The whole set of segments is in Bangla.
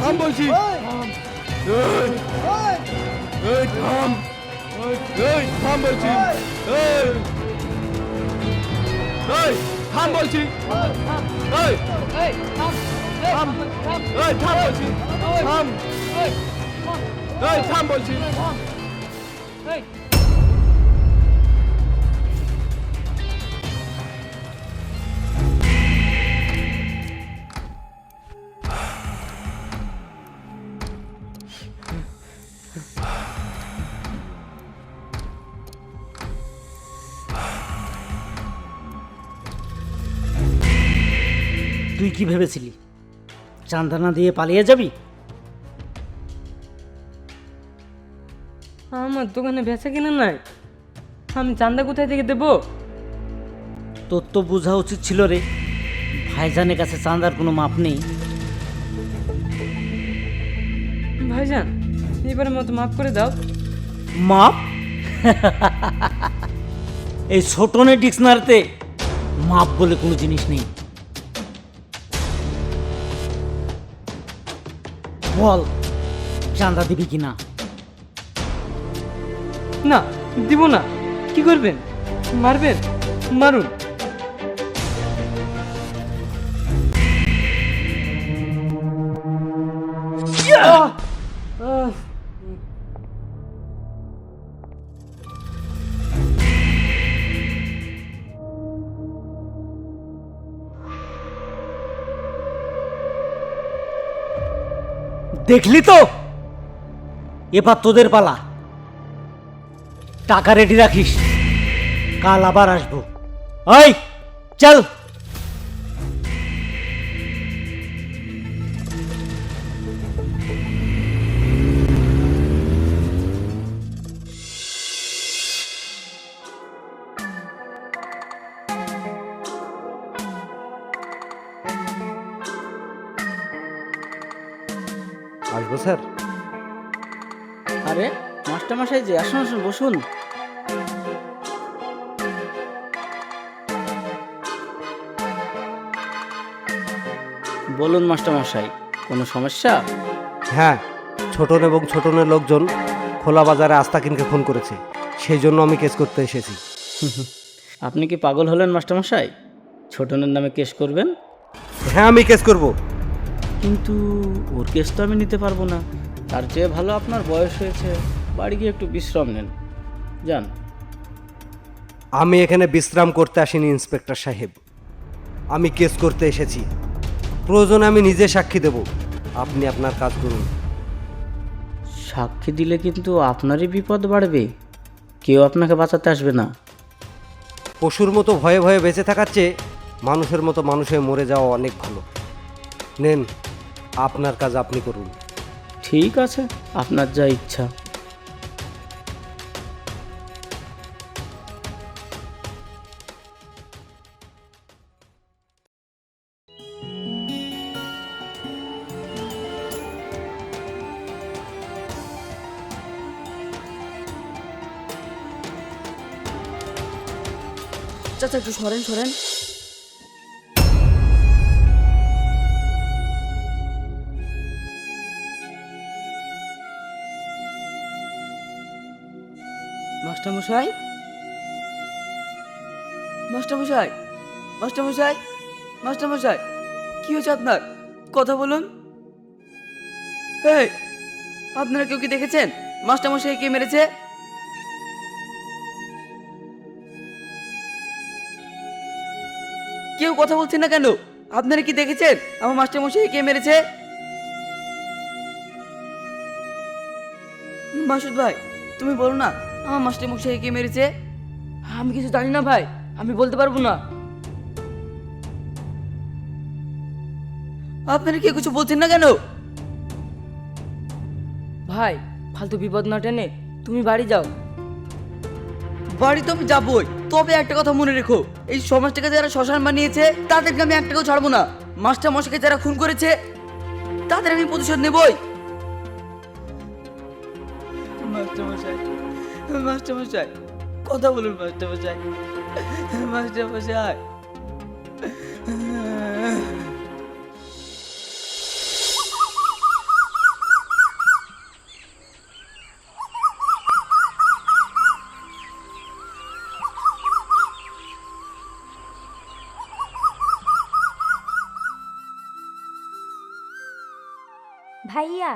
থাম বলছি। থাম, থাম বলছি। থাম বলছি। থাম, থাম বলছি। থাম, থাম বলছি। তুই কি ভেবেছিলি চাঁদা না দিয়ে পালিয়ে যাবি? আমার দোকানে বেচা কিনা নাই, আমি চাঁদা কোথায় থেকে দেবো? তোর তো বোঝা উচিত ছিল রে, ভাইজানের কাছে চাঁদার কোনো মাপ নেই। ভাইজান, এবারের মতো মাফ করে দাও। মাপ? এই ছোটনের ডিকশনারিতে মাপ বলে কোনো জিনিস নেই। বল চাঁদা দিবি কিনা? না, দিব না। কি করবেন? মারবেন? মারুন। দেখলি তো, এবার তোদের পালা। টাকা রেডি রাখিস, কাল আবার আসবো। ওই চল। আসবো স্যার? আরে মাস্টারমশাই যে, আসুন আসুন, বসুন। বলুন মাস্টারমশাই, কোনো সমস্যা? হ্যাঁ, ছোটন এবং ছোটনের লোকজন খোলা বাজারে আস্তাকিনকে খুন করেছে, সেই জন্য আমি কেস করতে এসেছি। আপনি কি পাগল হলেন মাস্টারমশাই? ছোটনের নামে কেস করবেন? হ্যাঁ, আমি কেস করব। কিন্তু ওর কেস তো আমি নিতে পারবো না। তার চেয়ে ভালো আপনার বয়স হয়েছে, বাড়ি গিয়ে একটু বিশ্রাম নেন, যান। আমি এখানে বিশ্রাম করতে আসিনি ইন্সপেক্টর সাহেব, আমি কেস করতে এসেছি। প্রয়োজনে আমি নিজে সাক্ষী দেব, আপনি আপনার কাজ করুন। সাক্ষী দিলে কিন্তু আপনারই বিপদ বাড়বে, কেউ আপনাকে বাঁচাতে আসবে না। পশুর মতো ভয়ে ভয়ে বেঁচে থাকার চেয়ে মানুষের মতো মানুষ হয়ে মরে যাওয়া অনেক ভালো। নেন, আপনার কাজ আপনি করুন। ঠিক আছে, আপনার যা ইচ্ছা। চাচা একটু সরেন সরেন। মাস্টারমশাই, মাস্টারমশাই, মাস্টারমশাই, মাস্টারমশাই, কি হয়েছে আপনার? কথা বলুন। এই, আপনারা কেউ কি দেখেছেন মাস্টারমশাই কে মেরেছে? কেউ কথা বলছেন না কেন? আপনারা কি দেখেছেন আমার মাস্টারমশাই কে মেরেছে? মাসুদ ভাই, তুমি বলো না আমার মাস্টারমশাই কে মেরেছে? আমি কিছু জানি না ভাই, আমি বলতে পারবো না। আপনারা কেউ কিছু বলছেন না কেন? ভাই, ফালতু বিপদ না টেনে তুমি বাড়ি যাও। বাড়ি তো আমি যাবই, তবে একটা কথা মনে রেখো, এই সমাজটাকে যারা শ্মশান বানিয়েছে তাদেরকে আমি একটাকেও ছাড়বো না। মাস্টার মশাইকে যারা খুন করেছে তাদের আমি প্রতিশোধ নেবই। মাস্টার মশাই, মাস্টার মশাই, কথা বলুন মাস্টার মশাই, মাস্টার মশাই। ভাইয়া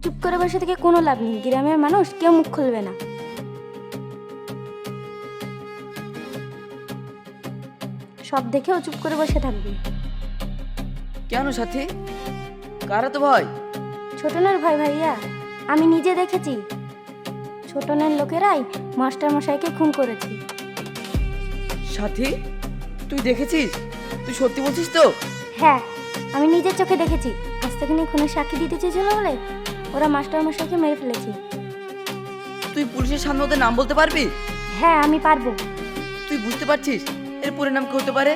চুপ করে বসে থেকে কোনো লাভ নেই, গ্রামের মানুষ কেউ মুখ খুলবে না। সব দেখেও চুপ করে বসে থাকবি। কেন সাথী? কারা তো ভয়? ছোটনের ভয় ভাইয়া, আমি নিজে দেখেছি। ছোটনের লোকেরাই মাস্টার মশাইকে খুন করেছে। সাথী, তুই দেখেছিস? তুই সত্যি বলছিস তো? হ্যাঁ, আমি নিজের চোখে দেখেছি। আজ থেকে খুনের সাক্ষী দিতে চেয়েছিল বলে ওরা মাস্টার মশাইকে মেরে ফেলেছে। তুই পুলিশের সামনে ওদের নাম বলতে পারবি? হ্যাঁ, আমি পারবো। তুই বুঝতে পারছিস এর পরিণাম কি হতে পারে?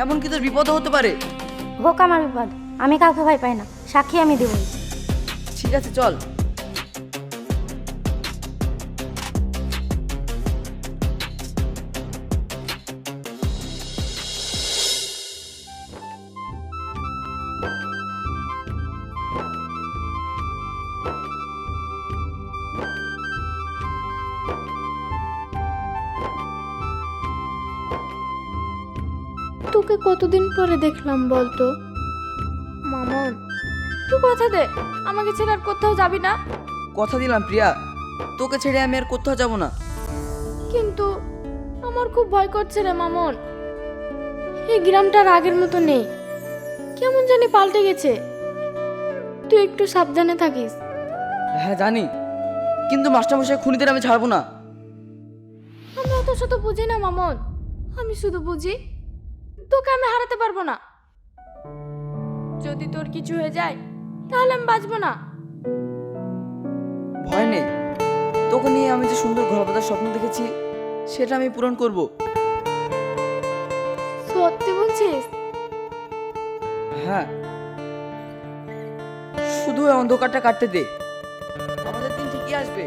এমনকি তোর বিপদও হতে পারে। হোক আমার বিপদ, আমি কাউকে ভয় পাই না। সাক্ষী আমি দেবই। ঠিক আছে, চল। তোকে কতদিন পরে দেখলাম বলতো? মামন, তুই কথা দে, আমাকে ছেড়ে আর কোথাও যাবি না। কথা দিলাম প্রিয়া, তোকে ছেড়ে আমি আর কোথাও যাব না। কিন্তু আমার খুব ভয় করছে রে মামন। এই গ্রামটার আগের মতো নেই, কেমন জানি পাল্টে গেছে। তুই একটু সাবধানে থাকিস। হ্যাঁ জানি, কিন্তু মাস্টারমশাই খুনিদের আমি ছাড়বো না। আমি অত শত বুঝি না মামন, আমি শুধু বুঝি তোকে আমি হারাতে পারবো না। যদি তোর কিছু হয়ে যায় তাহলে আমি বাঁচবো না। ভয় নেই, তোকে নিয়ে আমি যে সুন্দর ঘর বাঁধার স্বপ্ন দেখেছি সেটা আমি পূরণ করব। সত্যি বলছিস? হ্যাঁ, শুধু ওই অন্ধকারটা কাটতে দে, আমাদের দিন ঠিকই আসবে।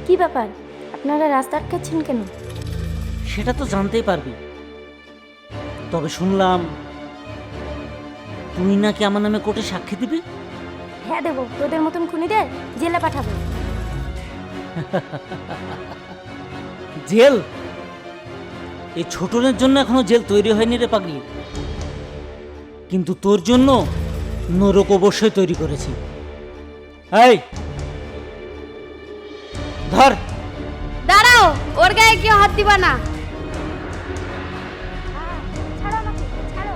কি ব্যাপার, আপনারা রাস্তা আটকাচ্ছেন কেন? সেটা তো জানতেই পারবি। তবে শুনলাম তুই নাকি আমার নামে কোর্টে সাক্ষী দিবি। হ্যাঁ দেবো, তোদের মতন খুনিদের জেলে পাঠাবো। জেল? এই ছোটনের জন্য এখনো জেল তৈরি হয়নি রে পাগলি, কিন্তু তোর জন্য নরক অবশ্যই তৈরি করেছি। এই ধর। দাঁড়াও, ওর গায়ে কেউ হাত দিবা না। ছাড়ো আমাকে, ছাড়ো,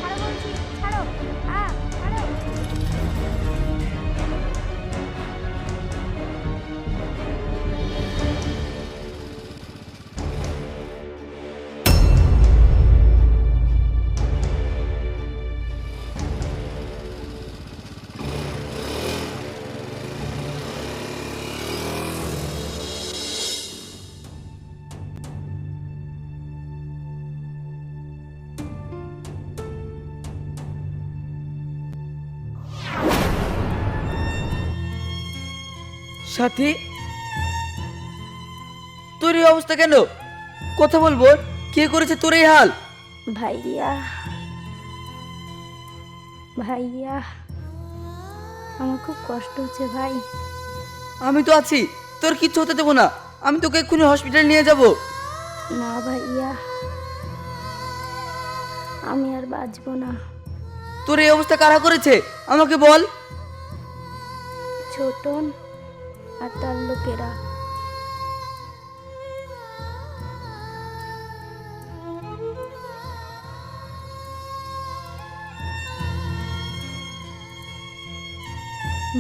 ছাড়ো বলছি, ছাড়ো, ছাড়ো। সাথী, তোর এই অবস্থা কেন? কথা বলবো, কে করেছে তোর এই হাল? ভাইয়া, ভাইয়া, আমার খুব কষ্ট হচ্ছে ভাই। আমি তো আছি, তোর কিচ্ছু হতে দেবো না। আমি তোকে এক্ষুনি হসপিটাল নিয়ে যাব। না ভাইয়া, আমি আর বাঁচবো না। তোর এই অবস্থা কারা করেছে আমাকে বল। ছোটন আর তার লোকেরা।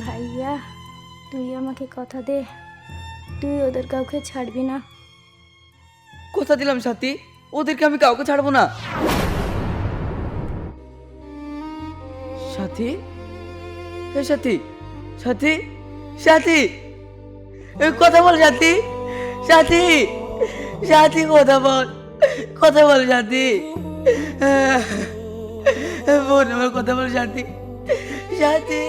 ভাইয়া, তুই আমাকে কথা দে, তুই ওদের কাউকে ছাড়বি না। কথা দিলাম সাথী, ওদেরকে আমি কাউকে ছাড়বো না। সাথী, হে সাথী, সাথী, সাথী, এ কথা বল সাথী, সাথী, সাথী কথা বল, কথা বল সাথী, বোন আমার কথা বল সাথী, সাথী।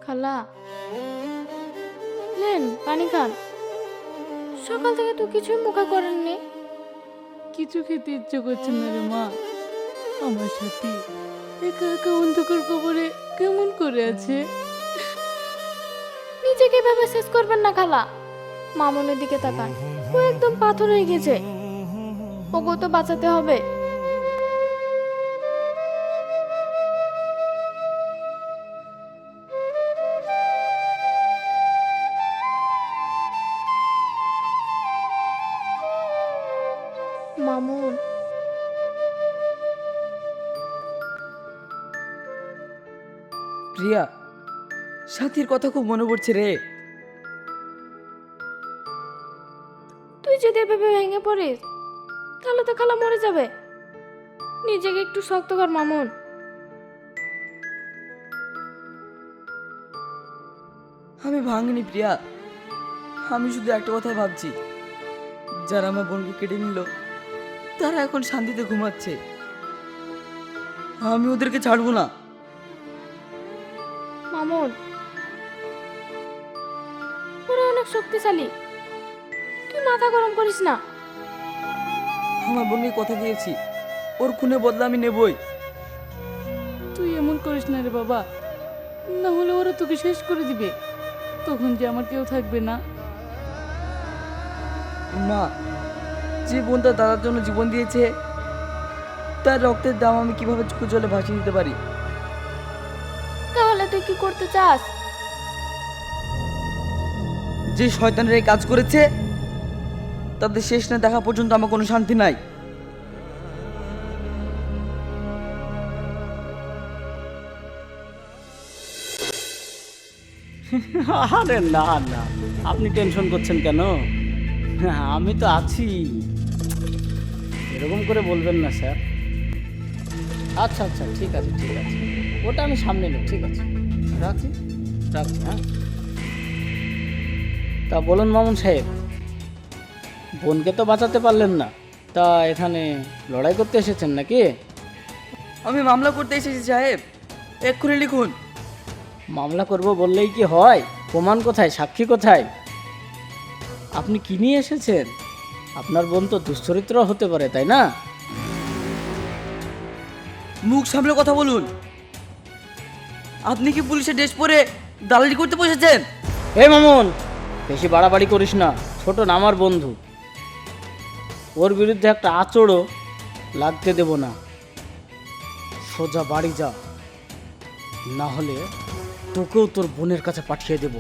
খালা নেন পানি খান। সকাল থেকে তো কিছুই মুখে করেননি। কিছু খেতে ইচ্ছে করছে না রে মা। আমার সাথে একা একা অন্ধকার কবরে কেমন করে আছে। নিজেকে এভাবে শেষ করবেন না খালা। মামনের দিকে তাকান, ও একদম পাথর হয়ে গেছে। ওকে তো বাঁচাতে হবে। মামুন, প্রিয়া, সাথীর কথা খুব মনে পড়ছে রে। তুই যদি এভাবে ভেঙে পড়িস তাহলে তো খালা মরে যাবে। নিজেকে একটু শক্ত কর মামুন। আমি ভাঙিনি প্রিয়া, আমি শুধু একটা কথাই ভাবছি, যারা আমার বোনকে কেটে নিল তারা এখন শান্তিতে ঘুমাচ্ছে। আমি ওদেরকে ছাড়বো না। মামুন, ওরা অনেক শক্তিশালী, তুই মাথা গরম করিস না। আমার বোনকে কথা দিয়েছি, ওর খুনে বদলা আমি নেবই। তুই এমন করিস না রে বাবা, না হলে ওরা তোকে শেষ করে দিবে। তখন যে আমার কেউ থাকবে না। না, যে বোন তার দাদার জন্য জীবন দিয়েছে, তার রক্তের দাম আমি কিভাবে চোখে জলে ভাসিয়ে দিতে পারি? তাহলে তুই কি করতে চাস? যে শয়তানের এই কাজ করেছে তাদের শেষ না দেখা পর্যন্ত আমার কোনো শান্তি নাই। আরে না না, আপনি টেনশন করছেন কেন? আমি তো আছি। এরকম করে বলবেন না স্যার। আচ্ছা আচ্ছা, ঠিক আছে ঠিক আছে, ওটা আমি সামনে নেব। ঠিক আছে, রাখছি রাখছি। হ্যাঁ, তা বলুন মামুন সাহেব, বোনকে তো বাঁচাতে পারলেন না, তা এখানে লড়াই করতে এসেছেন নাকি? আমি মামলা করতে এসেছি সাহেব, এক্ষুনি লিখুন। মামলা করব বললেই কি হয়? প্রমাণ কোথায়, সাক্ষী কোথায়? আপনি কি নিয়ে এসেছেন? আপনার বোন তো দুশ্চরিত্র হতে পারে, তাই না? মুখ সামলে কথা বলুন। আপনি কি পুলিশের ড্রেস পরে দালালি করতে বসেছেন? এই মামুন, বেশি বাড়াবাড়ি করিস না। ছোট না আমার বন্ধু, ওর বিরুদ্ধে একটা আঁচড়ও লাগতে দেব না। সোজা বাড়ি যা, না হলে তোকেও তোর বোনের কাছে পাঠিয়ে দেব।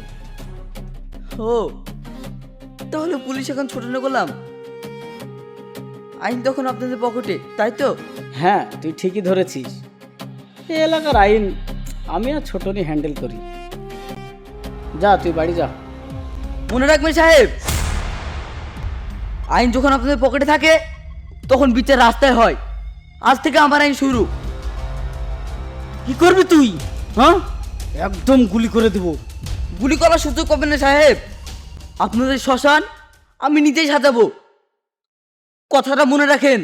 ও, তাহলে পুলিশ এখন ছোট না করলাম, আইন তখন আপনাদের পকেটে, তাই তো? হ্যাঁ, তুই ঠিকই ধরেছিস। এই এলাকার আইন আমি আর ছোটনি হ্যান্ডেল করি। যা, তুই বাড়ি যা। মনে রাখবেন সাহেব, আইন যখন আপনাদের পকেটে থাকে তখন বিচার রাস্তায় হয়। আজ থেকে আমার আইন শুরু। কি করবি তুই? হ্যাঁ, একদম গুলি করে দেব। গুলি করার সুযোগ পাবেন না সাহেব। আপনাদের শ্মশান আমি নিজেই সাজাবো, কথাটা মনে রাখেন।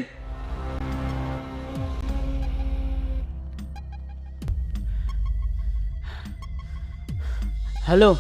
হ্যালো,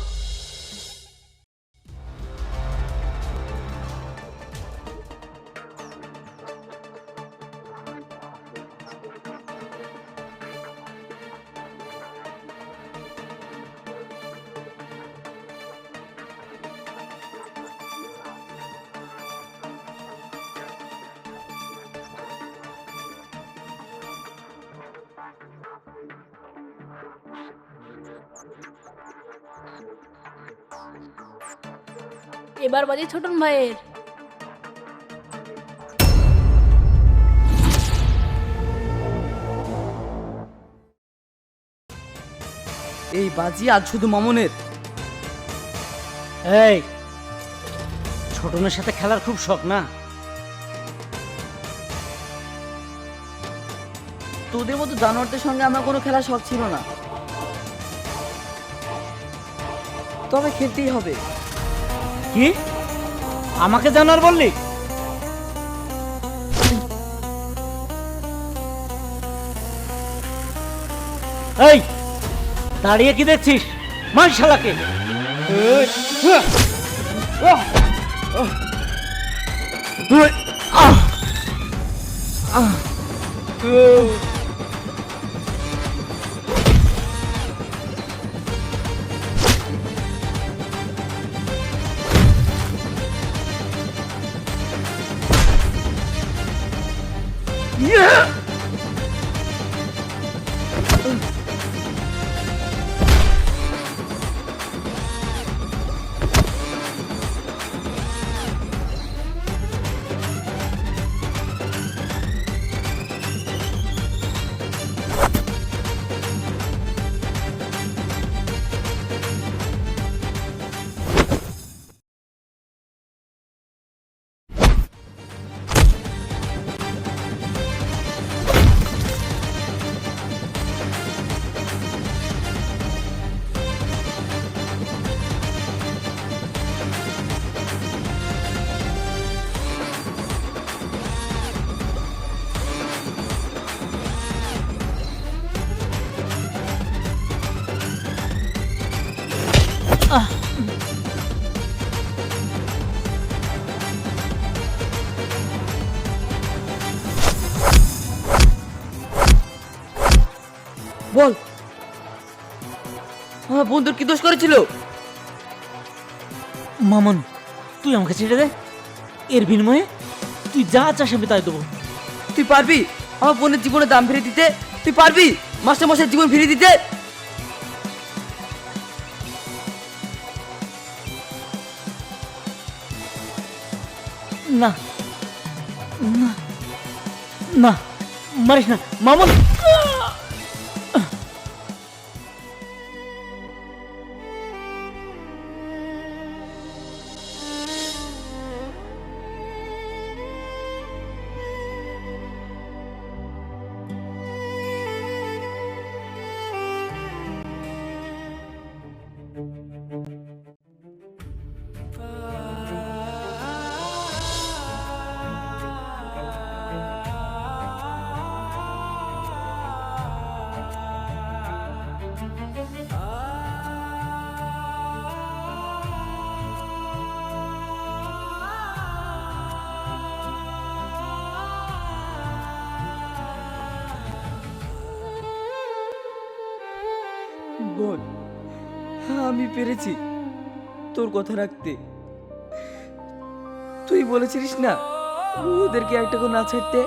এবার বাজে ছোটন ভাইয়ের। এই বাজি আজ শুধু মামনের। এই ছোটনের সাথে খেলার খুব শখ না? তোদের মতো জানোয়ারদের সঙ্গে আমার কোনো খেলার শখ ছিল না, তবে খেলতেই হবে। কি আমাকে জানার বললি? এই দাঁড়িয়ে কি দেখছিস? মার শালাকে। বল, আমার বন্ধুর কি দোষ করেছিল? মামন তুই আমাকে ছেড়ে দে, এর বিনিময়ে তুই যা চাস আমি তাই দেবো। তুই পারবি আমার বোনের জীবনের দাম ফিরিয়ে দিতে? তুই পারবি মাস্টার মশাইয়ের জীবন ফিরিয়ে দিতে? না না না, মারিস না মামন। বল, আমি পেরেছি তোর কথা রাখতে। তুই বলেছিলিস না ওদেরকে একটা করে না ছাড়তে,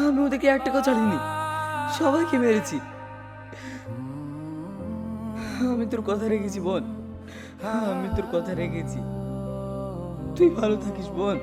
আমি ওদেরকে একটা করে ছাড়িনি, সবাইকে মেরেছি। আমি তোর কথা রেখেছি বোন, আমি তোর কথা রেখেছি। তুই ভালো থাকিস বোন।